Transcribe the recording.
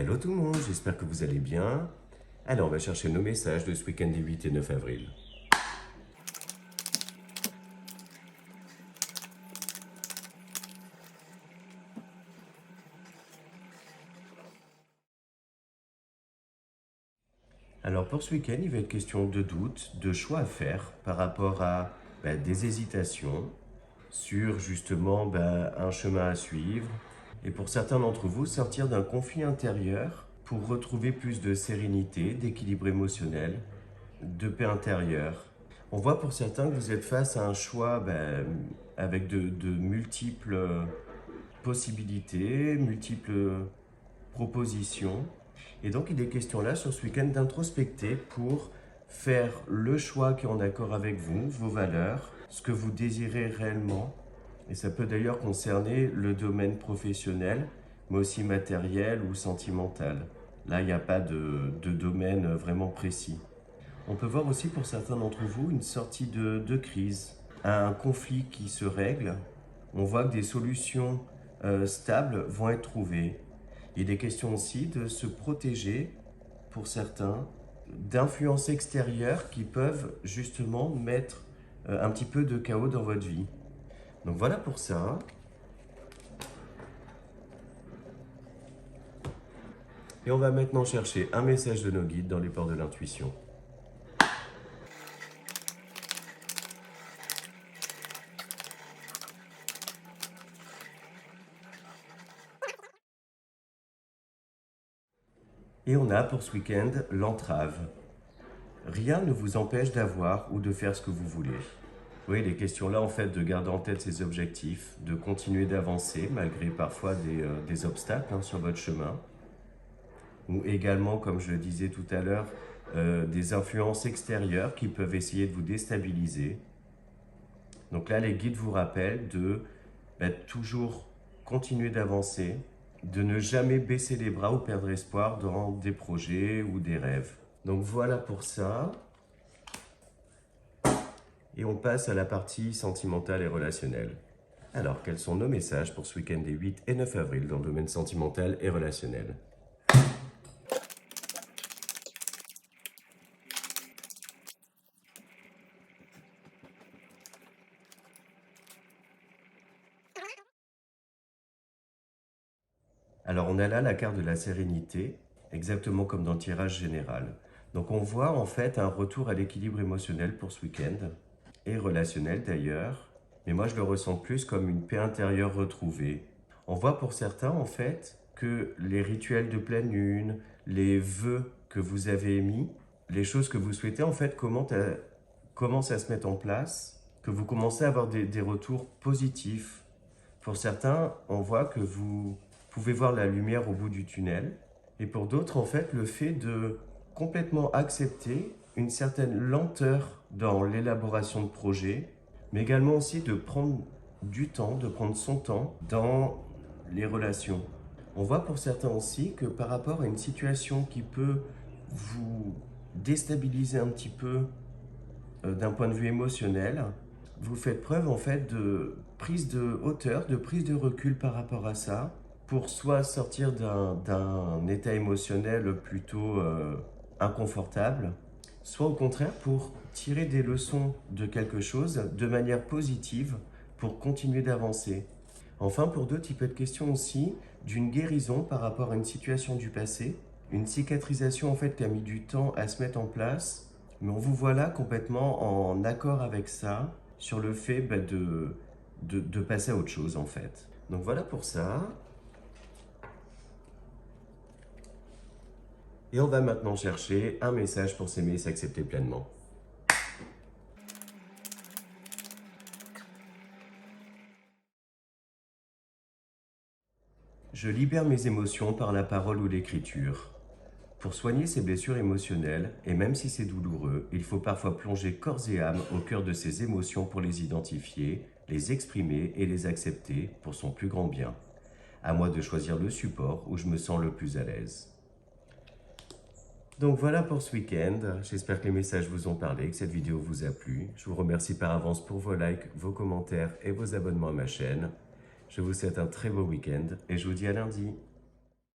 Hello tout le monde, j'espère que vous allez bien. Alors, on va chercher nos messages de ce week-end des 8 et 9 avril. Alors, pour ce week-end, il va être question de doutes, de choix à faire par rapport à des hésitations sur justement un chemin à suivre. Et pour certains d'entre vous, sortir d'un conflit intérieur pour retrouver plus de sérénité, d'équilibre émotionnel, de paix intérieure. On voit pour certains que vous êtes face à un choix avec de multiples possibilités, multiples propositions. Et donc il est question là sur ce week-end d'introspecter pour faire le choix qui est en accord avec vous, vos valeurs, ce que vous désirez réellement. Et ça peut d'ailleurs concerner le domaine professionnel, mais aussi matériel ou sentimental. Là, il n'y a pas de domaine vraiment précis. On peut voir aussi pour certains d'entre vous une sortie de crise, un conflit qui se règle. On voit que des solutions stables vont être trouvées. Il est question aussi de se protéger, pour certains, d'influences extérieures qui peuvent justement mettre un petit peu de chaos dans votre vie. Donc voilà pour ça. Et on va maintenant chercher un message de nos guides dans les ports de l'intuition. Et on a pour ce week-end l'entrave. Rien ne vous empêche d'avoir ou de faire ce que vous voulez. Oui, les questions là, en fait, de garder en tête ces objectifs, de continuer d'avancer malgré parfois des obstacles sur votre chemin, ou également, comme je le disais tout à l'heure, des influences extérieures qui peuvent essayer de vous déstabiliser. Donc là, les guides vous rappellent de toujours continuer d'avancer, de ne jamais baisser les bras ou perdre espoir dans des projets ou des rêves. Donc voilà pour ça. Et on passe à la partie sentimentale et relationnelle. Alors, quels sont nos messages pour ce week-end des 8 et 9 avril dans le domaine sentimental et relationnel? Alors, on a là la carte de la sérénité, exactement comme dans le tirage général. Donc, on voit en fait un retour à l'équilibre émotionnel pour ce week-end, et relationnel d'ailleurs. Mais moi, je le ressens plus comme une paix intérieure retrouvée. On voit pour certains en fait que les rituels de pleine lune, les vœux que vous avez émis, les choses que vous souhaitez en fait commencent à se mettre en place, que vous commencez à avoir des retours positifs. Pour certains, on voit que vous pouvez voir la lumière au bout du tunnel. Et pour d'autres, en fait, le fait de complètement accepter une certaine lenteur dans l'élaboration de projets, mais également aussi de prendre du temps, de prendre son temps dans les relations. On voit pour certains aussi que par rapport à une situation qui peut vous déstabiliser un petit peu d'un point de vue émotionnel, vous faites preuve en fait de prise de hauteur, de prise de recul par rapport à ça, pour soit sortir d'un état émotionnel plutôt inconfortable, soit au contraire pour tirer des leçons de quelque chose de manière positive pour continuer d'avancer. Enfin, pour d'autres, il peut être question aussi d'une guérison par rapport à une situation du passé, une cicatrisation en fait qui a mis du temps à se mettre en place, mais on vous voit là complètement en accord avec ça, sur le fait de passer à autre chose en fait. Donc voilà pour ça. Et on va maintenant chercher un message pour s'aimer et s'accepter pleinement. Je libère mes émotions par la parole ou l'écriture. Pour soigner ces blessures émotionnelles, et même si c'est douloureux, il faut parfois plonger corps et âme au cœur de ces émotions pour les identifier, les exprimer et les accepter pour son plus grand bien. À moi de choisir le support où je me sens le plus à l'aise. Donc voilà pour ce week-end. J'espère que les messages vous ont parlé, que cette vidéo vous a plu. Je vous remercie par avance pour vos likes, vos commentaires et vos abonnements à ma chaîne. Je vous souhaite un très beau week-end et je vous dis à lundi.